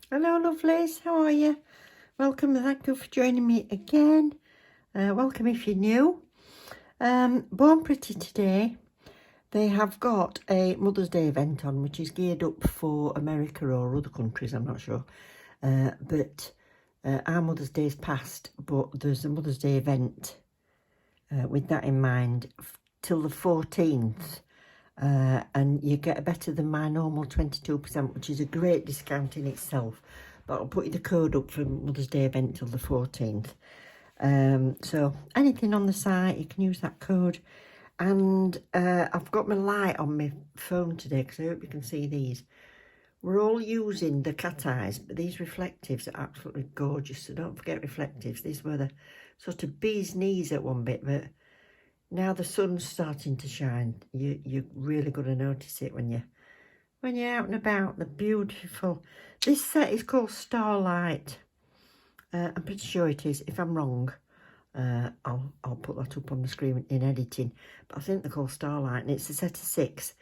Hello lovelies, how are you? Welcome and thank you for joining me again. Welcome if you're new. Born Pretty today, they have got a Mother's Day event on which is geared up for America or other countries, I'm not sure. But our Mother's Day is past, but there's a Mother's Day event with that in mind till the 14th. And you get a better than my normal 22%, which is a great discount in itself. But I'll put you the code up for Mother's Day event till the 14th. So anything on the site, you can use that code. And I've got my light on my phone today because I hope you can see these. We're all using the cat eyes, but these reflectives are absolutely gorgeous. So don't forget reflectives. These were the sort of bee's knees at one bit, but now the sun's starting to shine. You're really going to notice it when you're out and about. They're beautiful. This set is called Starlight. I'm pretty sure it is. If I'm wrong, I'll put that up on the screen in editing. But I think they're called Starlight, and it's a set of 6.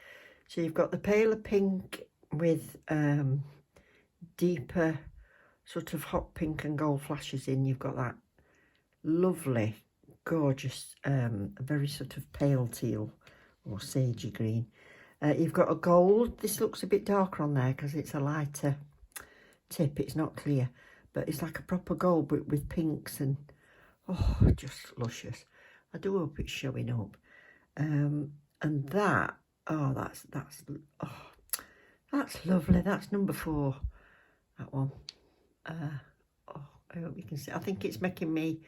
So you've got the paler pink with deeper sort of hot pink and gold flashes in. You've got that lovely, gorgeous, very sort of pale teal or sagey green. You've got a gold. This looks a bit darker on there because it's a lighter tip. It's not clear, but it's like a proper gold, but with pinks and just luscious. I do hope it's showing up. And that, that's lovely. That's number 4. That one. I hope you can see. I think it's making me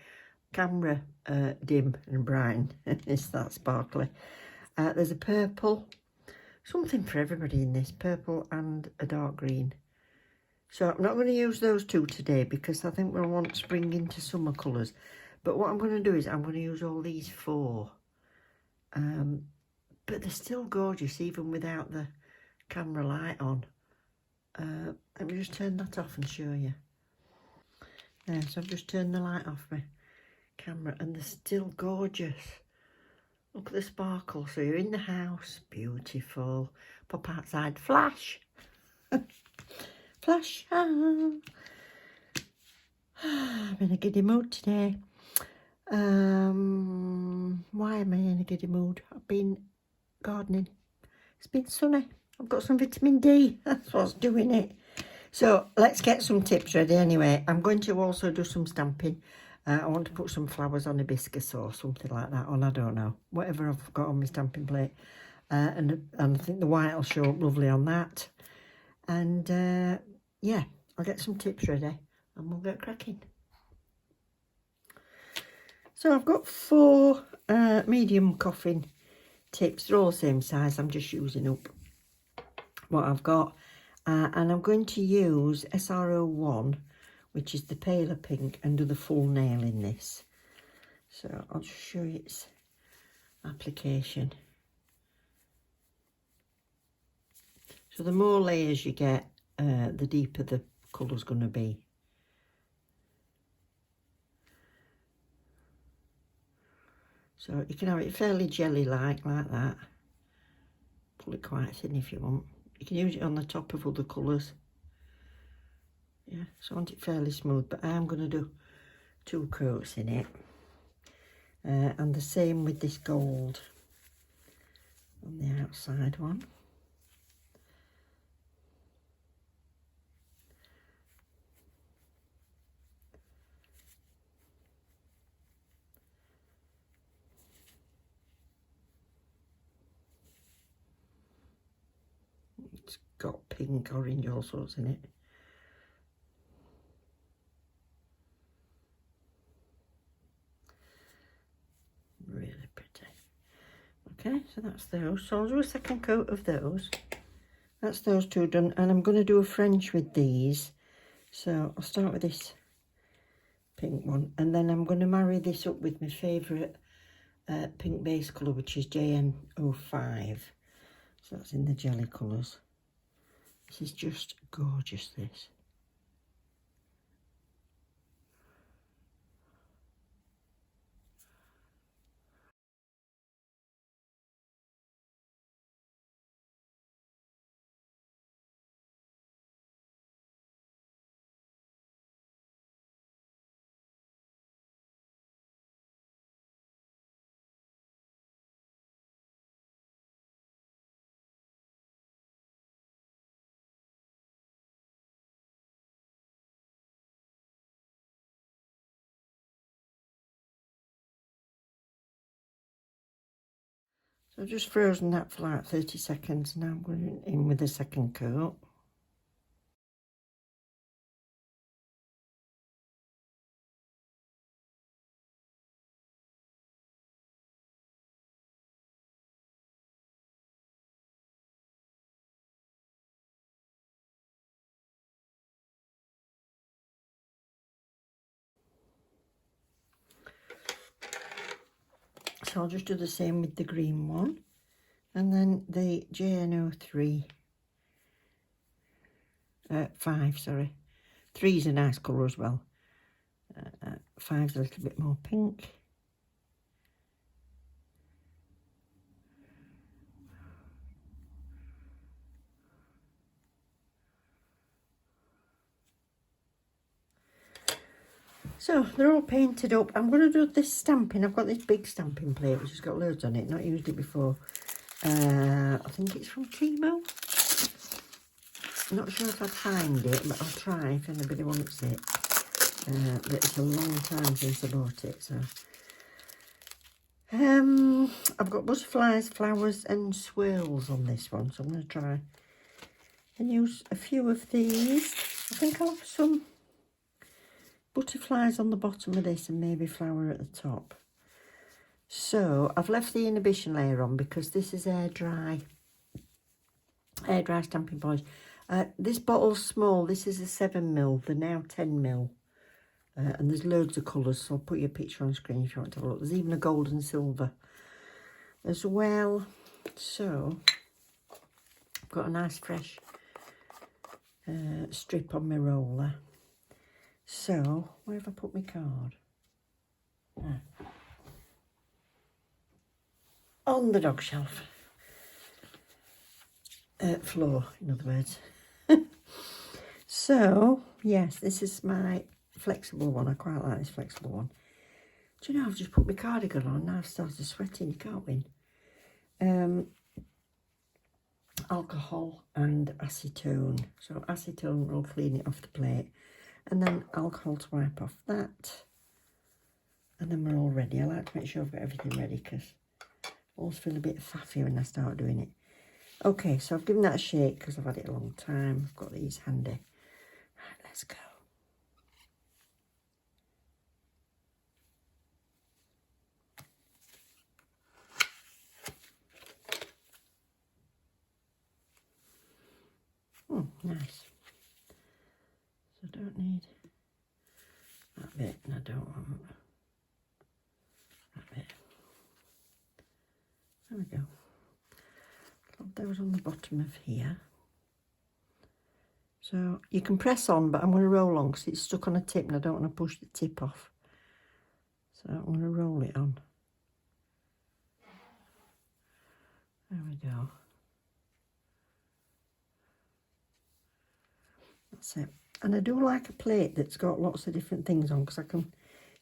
camera dim and bright. It's that sparkly. There's a purple. Something for everybody in this, purple and a dark green. So I'm not going to use those 2 today because I think we'll want spring into summer colours. But what I'm going to do is I'm going to use all these 4. But they're still gorgeous even without the camera light on. Let me just turn that off and show you. There, so I've just turned the light off my camera and they're still gorgeous. Look at the sparkle. So you're in the house, beautiful. Pop outside, flash. Flash. I'm in a giddy mood today. Why am I in a giddy mood? I've been gardening. It's been sunny. I've got some vitamin D. That's what's doing it. So let's get some tips ready anyway. I'm going to also do some stamping. I want to put some flowers on hibiscus or something like that on, I don't know. Whatever I've got on my stamping plate. And I think the white will show up lovely on that. And yeah, I'll get some tips ready and we'll get cracking. So I've got 4 medium coffin tips. They're all the same size. I'm just using up what I've got. And I'm going to use SR01, which is the paler pink, and do the full nail in this. So I'll just show you its application. So the more layers you get, the deeper the colour's going to be. So you can have it fairly jelly-like, like that. Pull it quite thin if you want. You can use it on the top of other colours. Yeah, so I want it fairly smooth, but I am going to do 2 coats in it. And the same with this gold on the outside one. It's got pink, orange, all sorts in it. Really pretty. Okay, so that's those. So I'll do a second coat of those. That's those 2 done, and I'm going to do a French with these. So I'll start with this pink one, and then I'm going to marry this up with my favourite pink base colour, which is JN05. So that's in the jelly colours. This is just gorgeous, this. So I've just frozen that for like 30 seconds. Now I'm going in with the second coat. So I'll just do the same with the green one. And then the JNO3, 5, sorry. 3's a nice colour as well. 5's a little bit more pink. So they're all painted up. I'm going to do this stamping. I've got this big stamping plate which has got loads on it. Not used it before. I think it's from Timo. Not sure if I'd find it, but I'll try if anybody wants it. But it's a long time since I bought it, so. I've got butterflies, flowers and swirls on this one, so I'm going to try and use a few of these. I think I'll have some butterflies on the bottom of this and maybe flower at the top. So I've left the inhibition layer on because this is air dry stamping polish. This bottle's small. This is a 7mm. They're now 10mm. And there's loads of colours, so I'll put your picture on screen if you want to have a look. There's even a gold and silver as well. So I've got a nice fresh strip on my roller. So where have I put my card? On the dog shelf. Floor, in other words. So yes, this is my flexible one. I quite like this flexible one. Do you know, I've just put my cardigan on, now I've started sweating, you can't win. Alcohol and acetone. So acetone will clean it off the plate. And then alcohol to wipe off that. And then we're all ready. I like to make sure I've got everything ready because I always feel a bit faffy when I start doing it. Okay, so I've given that a shake because I've had it a long time. I've got these handy. Right, let's go. Oh, nice. So I don't need that bit, and I don't want that bit. There we go. Club those on the bottom of here. So you can press on, but I'm going to roll on because it's stuck on a tip and I don't want to push the tip off. So I'm going to roll it on. There we go. That's it. And I do like a plate that's got lots of different things on because I can,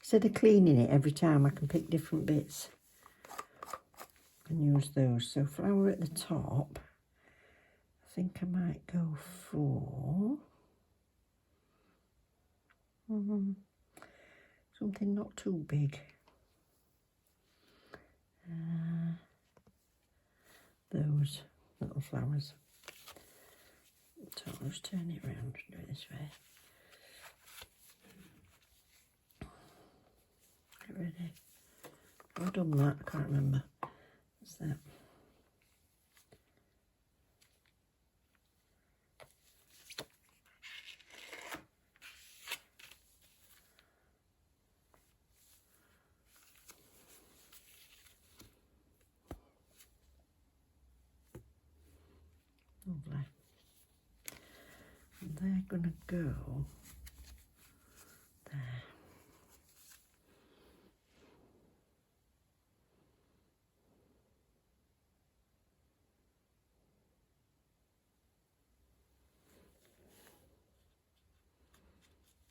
instead of cleaning it every time, I can pick different bits and use those. So flower at the top, I think I might go for something not too big. Those little flowers. So I'll just turn it around and do it this way. Get ready. I've done that, I can't remember. What's that? Lovely. And they're gonna go there.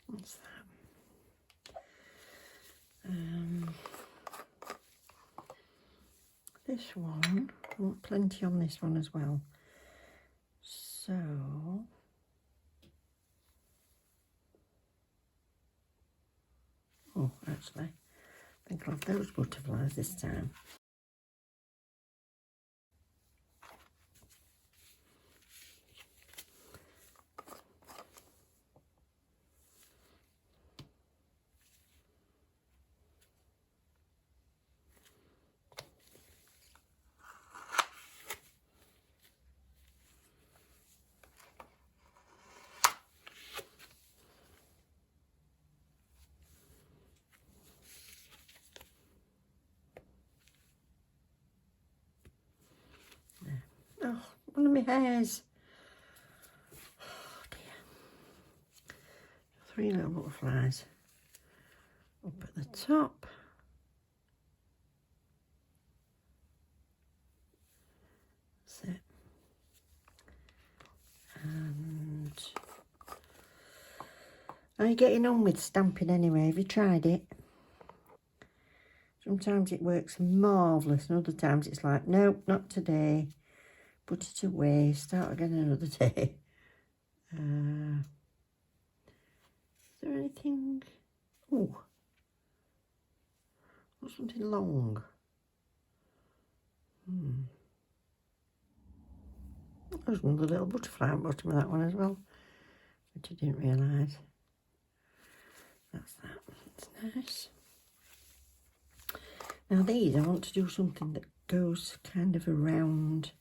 What's that? This one, I want plenty on this one as well. So, oh, actually, I think I'll have those butterflies this time. one of my hairs. Oh dear. 3 little butterflies up at the top. That's it. And how are you getting on with stamping anyway? Have you tried it? Sometimes it works marvellous and other times it's like, nope, not today. Put it away, start again another day. Is there anything? Oh, what's something long? There's another little butterfly at the bottom of that one as well, which I didn't realise. That's that. That's nice. Now these, I want to do something that goes kind of around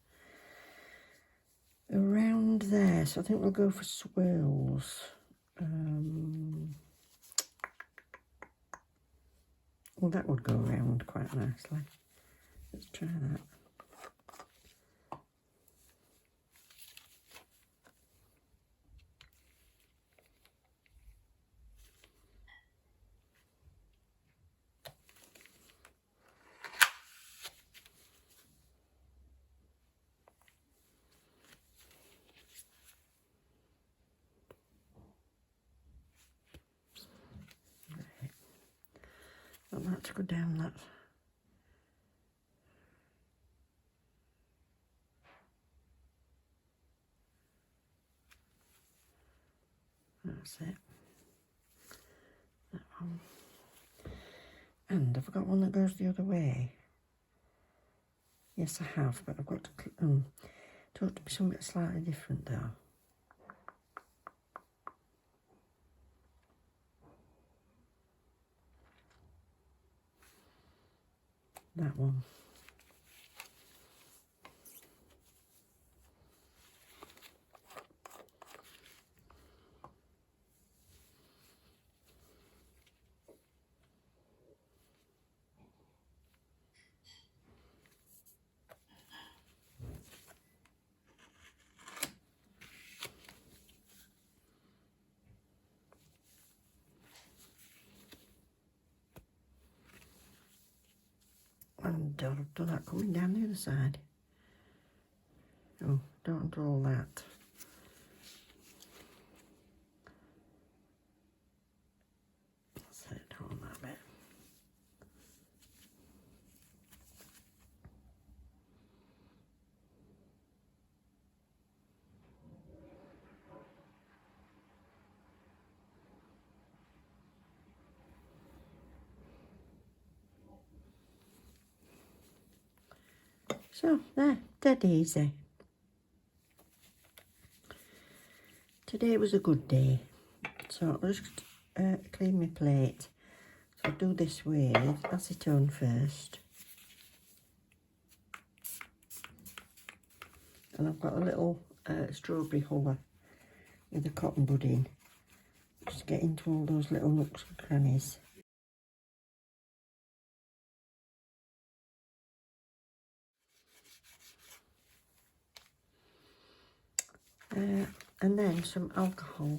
there. So I think we'll go for swirls. Well, that would go around quite nicely. Let's try that. Want that to go down that. That's it. That one. And have I got one that goes the other way? Yes, I have, but I've got to talk to be something slightly different though. That one. And I've done that coming down the other side. Oh, don't do all that. Set it on that bit. So, there, dead easy. Today was a good day. So, I'll just clean my plate. So, I'll do this with acetone first. And I've got a little strawberry huller with a cotton bud in. Just get into all those little nooks and crannies. And then some alcohol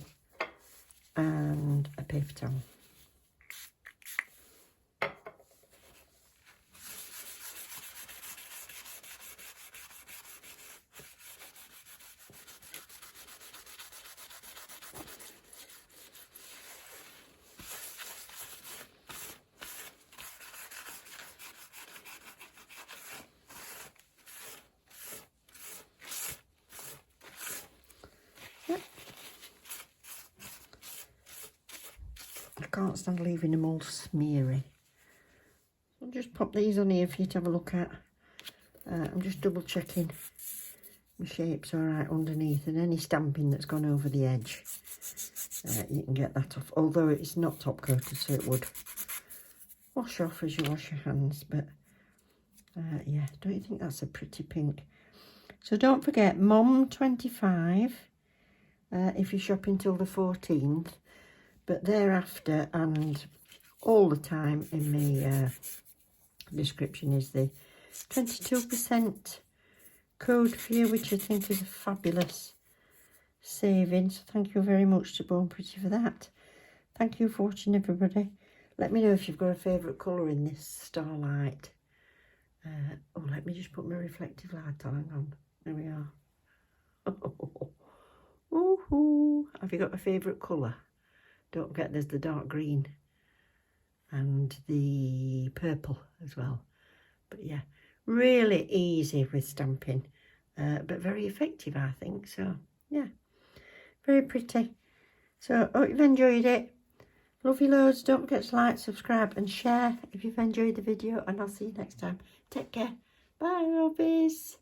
and a paper towel. I can't stand leaving them all smeary. So I'll just pop these on here for you to have a look at. I'm just double checking my shape's alright underneath, and any stamping that's gone over the edge, you can get that off. Although it's not top coated, so it would wash off as you wash your hands. But yeah, don't you think that's a pretty pink? So don't forget, Mom25 if you shop until the 14th. But thereafter and all the time in my description is the 22% code for you, which I think is a fabulous saving. So thank you very much to Born Pretty for that. Thank you for watching, everybody. Let me know if you've got a favourite colour in this starlight. Oh, let me just put my reflective light on. Hang on. There we are. Woohoo! Have you got a favourite colour? Don't forget there's the dark green and the purple as well. But yeah, really easy with stamping, but very effective, I think. So yeah, very pretty. So hope you've enjoyed it. Love you loads. Don't forget to like, subscribe and share if you've enjoyed the video, and I'll see you next time. Take care. Bye, lovies.